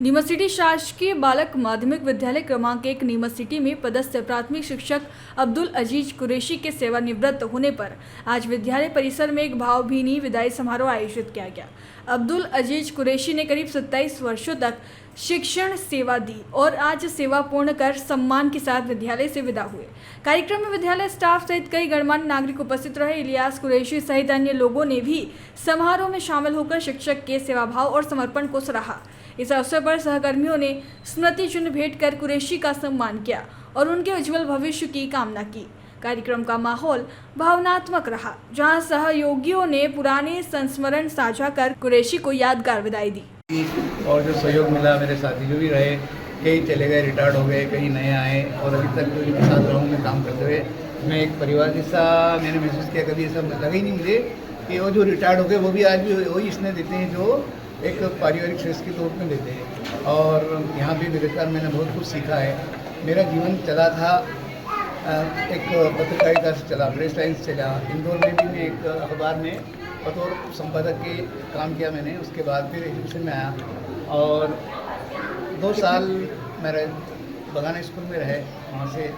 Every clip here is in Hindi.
नीमच सिटी शासकीय बालक माध्यमिक विद्यालय क्रमांक 1 नीमच सिटी में पदस्थ प्राथमिक शिक्षक अब्दुल अजीज कुरैशी के सेवानिवृत्त होने पर आज विद्यालय परिसर में एक भावभीनी विदाई समारोह आयोजित किया गया। अब्दुल अजीज कुरैशी ने करीब 27 वर्षों तक शिक्षण सेवा दी और आज सेवा पूर्ण कर सम्मान के साथ विद्यालय से विदा हुए। कार्यक्रम में विद्यालय स्टाफ सहित कई गणमान्य नागरिक उपस्थित रहे। इलियास कुरैशी सहित अन्य लोगों ने भी समारोह में शामिल होकर शिक्षक के सेवाभाव और समर्पण को सराहा। इस अवसर पर सहकर्मियों ने स्मृति चिन्ह भेंट कर कुरैशी का सम्मान किया और उनके उज्जवल भविष्य की कामना की। कार्यक्रम का माहौल भावनात्मक रहा, जहां सहयोगियों ने पुराने संस्मरण साझा कर कुरैशी को यादगार विदाई दी। और जो सहयोग मिला, मेरे साथी जो भी रहे, कई चले गए, रिटायर्ड हो गए, कई नए आए और अभी तक जो इनके साथ रहूँ में काम करते हुए मैं एक परिवार जैसा मैंने महसूस किया। कभी ऐसा लगा ही नहीं मुझे कि वो जो रिटायर्ड हो गए वो भी आज भी वही स्नेह देते हैं जो एक पारिवारिक श्रेष्ठ के रूप में देते हैं। और यहाँ भी रहकर मैंने बहुत कुछ सीखा है। मेरा जीवन चला था एक पत्रकारिता से चला, प्रेस लाइन से चला। इंदौर में भी मैं एक अखबार में बतौर संपादक के काम किया मैंने। उसके बाद फिर एजुकेशन में आया और 2 साल मेरे बगाना स्कूल में रहे, वहाँ से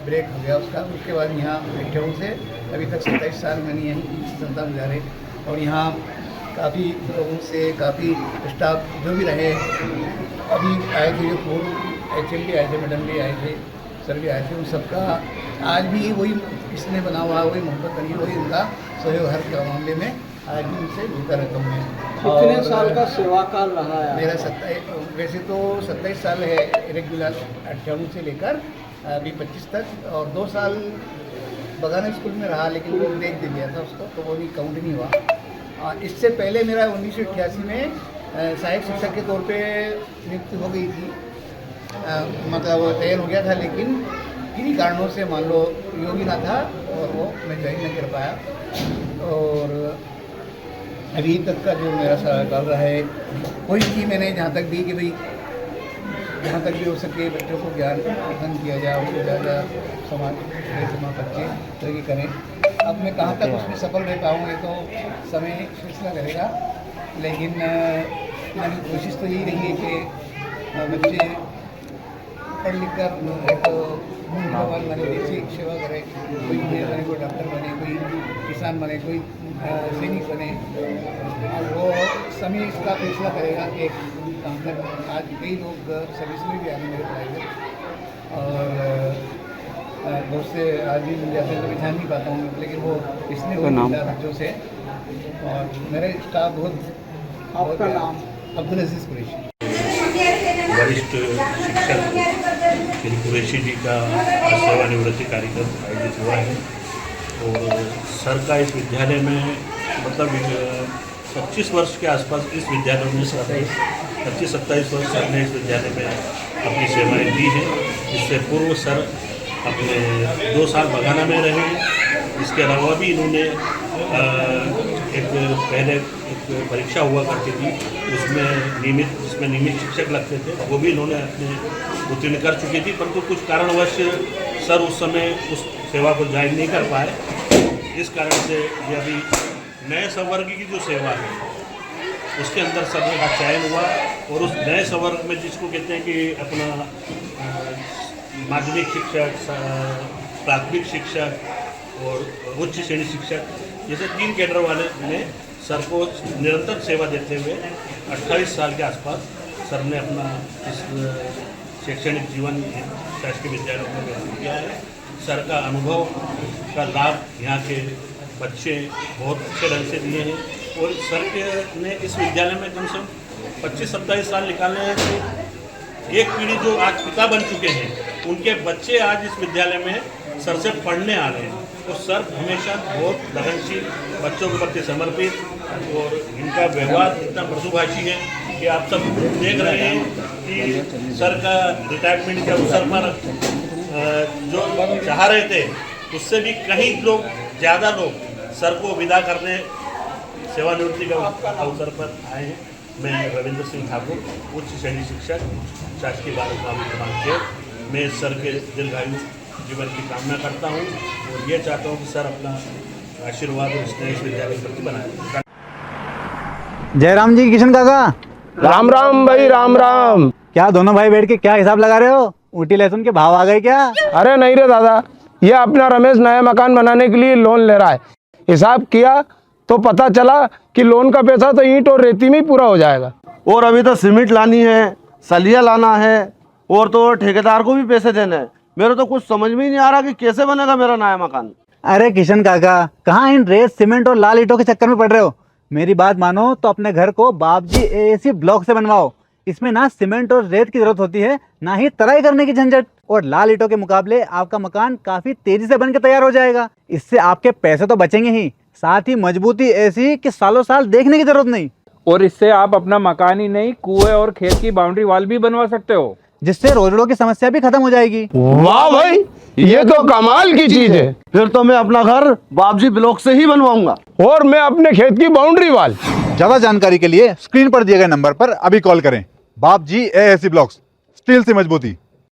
ब्रेक हो गया उसका। उसके बाद यहाँ बैठे से अभी तक 27 साल मैंने यहीं संस्था गुजारे और यहाँ काफ़ी लोगों से, काफ़ी स्टाफ जो भी रहे, अभी आए थे जो पूर्व HM भी आए थे, मैडम भी आए थे, सर भी आए थे, उन सबका आज भी वही इसने बना हुआ, वही मोहब्बत बनी, वही उनका सहयोग हर मामले में आज भी उनसे जुड़ता रहता हूँ मैं। कितने साल का सेवा काल रहा है? मेरा 27, वैसे तो 27 साल है रेगुलर 98 से लेकर अभी 25 तक, और 2 साल बगाना स्कूल में रहा, लेकिन वो ब्रेक दे दिया था उसको, तो वो भी काउंट नहीं हुआ। इससे पहले मेरा 1988 में सहायक शिक्षक के तौर पे नियुक्ति हो गई थी, मतलब तैयार हो गया था, लेकिन किन्हीं कारणों से मान लो योगी ना था और वो मैं ज्वाइन नहीं कर पाया। और अभी तक का जो मेरा कार्यकाल रहा है, कोशिश की मैंने जहाँ तक भी कि भाई जहाँ तक भी हो सके बच्चों को ज्ञान प्रदान किया जाए, उनको ज़्यादा समाज बच्चे तरक्की करें। अब मैं कहाँ तक उसमें सफल रह पाऊँ ये तो समय फैसला करेगा, लेकिन मेरी कोशिश तो यही रही है कि बच्चे पढ़ लिख कर एक भगवान बने, देश की सेवा करे, कोई इंजीनियर बने, कोई डॉक्टर बने, कोई किसान बने, कोई सैनिक बने। और वो समय इसका फैसला करेगा कि कहाँ तक। आज कई लोग सर्विस में भी आए मेरे प्राइवेट, और बहुत से आज भी मुझे ऐसे तो ध्यान नहीं पाता हूँ, लेकिन वो इसने वो मिला बच्चों से। और मेरे स्टाफ बहुत। आपका नाम? अब्दुल अजीज कुरैशी। वरिष्ठ शिक्षक श्री कुरैशी जी का सेवानिवृत्ति कार्यक्रम आयोजित हुआ है और सर का इस विद्यालय में मतलब 25 वर्ष के आसपास इस विद्यालय में 25-27 वर्ष सर ने इस विद्यालय में अपनी सेवाएं दी हैं। इससे पूर्व सर अपने 2 साल बगाना में रहे। इसके अलावा भी इन्होंने पहले एक परीक्षा हुआ करती थी, जिसमें नियमित शिक्षक लगते थे, वो भी इन्होंने अपने उत्तीर्ण कर चुकी थी, परंतु कुछ कारणवश सर उस समय उस सेवा को ज्वाइन नहीं कर पाए। इस कारण से ये अभी नए संवर्ग की जो सेवा है उसके अंदर सर का चयन हुआ और उस नए संवर्ग में जिसको कहते हैं कि अपना माध्यमिक शिक्षक, प्राथमिक शिक्षक और उच्च श्रेणी शिक्षक, जैसे 3 कैडर वाले ने सर को निरंतर सेवा देते हुए 28 साल के आसपास सर ने अपना इस शैक्षणिक जीवन शासकीय विद्यालयों में व्यतीत किया है। सर का अनुभव का लाभ यहाँ के बच्चे बहुत अच्छे ढंग से दिए हैं और सर के ने इस विद्यालय में कम से कम 25-27 साल निकालने हैं। तो एक पीढ़ी जो आज पिता बन चुके हैं, उनके बच्चे आज इस विद्यालय में सर से पढ़ने आ रहे हैं। तो सर हमेशा बहुत लगनशील, बच्चों के प्रति समर्पित, और इनका व्यवहार इतना मृदुभाषी है कि आप सब देख रहे हैं कि सर का रिटायरमेंट के अवसर पर जो चाह रहे थे उससे भी कहीं लोग ज़्यादा लोग सर को विदा करने सेवानिवृत्ति का अवसर पर आए हैं। मैं रविंद्र सिंह ठाकुर, उच्च श्रेणी शिक्षक, शासकीय बालक माध्यमिक क्रमांक 1, मैं सर के दीर्घायु जीवन की कामना करता हूँ और ये चाहता हूँ कि सर अपना आशीर्वाद और स्नेह इस विद्यालय के प्रति बनाए। जयराम जी, किशन काका। राम राम भाई, राम राम। क्या दोनों भाई बैठ के क्या हिसाब लगा रहे हो? ऊटी लहसुन के भाव आ गए क्या? अरे नहीं रे दादा, ये अपना रमेश नया मकान बनाने के लिए लोन ले रहा है। हिसाब किया तो पता चला कि लोन का पैसा तो ईंट और रेती में ही पूरा हो जाएगा। और अभी तो सीमेंट लानी है, सलिया लाना है, और तो ठेकेदार को भी पैसे देने हैं। मेरे तो कुछ समझ में ही नहीं आ रहा कि कैसे बनेगा मेरा नया मकान। अरे किशन काका, कहाँ इन रेत सीमेंट और लाल ईंटों के चक्कर में पड़ रहे हो? मेरी बात मानो तो अपने घर को बाबजी एएसी ब्लॉक से बनवाओ। इसमें ना सीमेंट और रेत की जरूरत होती है, ना ही तराई करने की झंझट। और लाल ईंटों के मुकाबले आपका मकान काफी तेजी से बनकर तैयार हो जाएगा। इससे आपके पैसे तो बचेंगे ही, साथ ही मजबूती ऐसी कि सालों साल देखने की जरूरत नहीं। और इससे आप अपना मकान ही नहीं, कुएं और खेत की बाउंड्री वॉल भी बनवा सकते हो, जिससे रोजड़ों की समस्या भी खत्म हो जाएगी। वाह भाई, ये तो कमाल की चीज है। फिर तो मैं अपना घर बाबजी ब्लॉक से ही बनवाऊंगा। और मैं अपने खेत की बाउंड्री वाल। ज्यादा जानकारी के लिए स्क्रीन पर दिए गए नंबर पर अभी कॉल करें। बाबजी एएसी ब्लॉक्स, स्टील से मजबूती।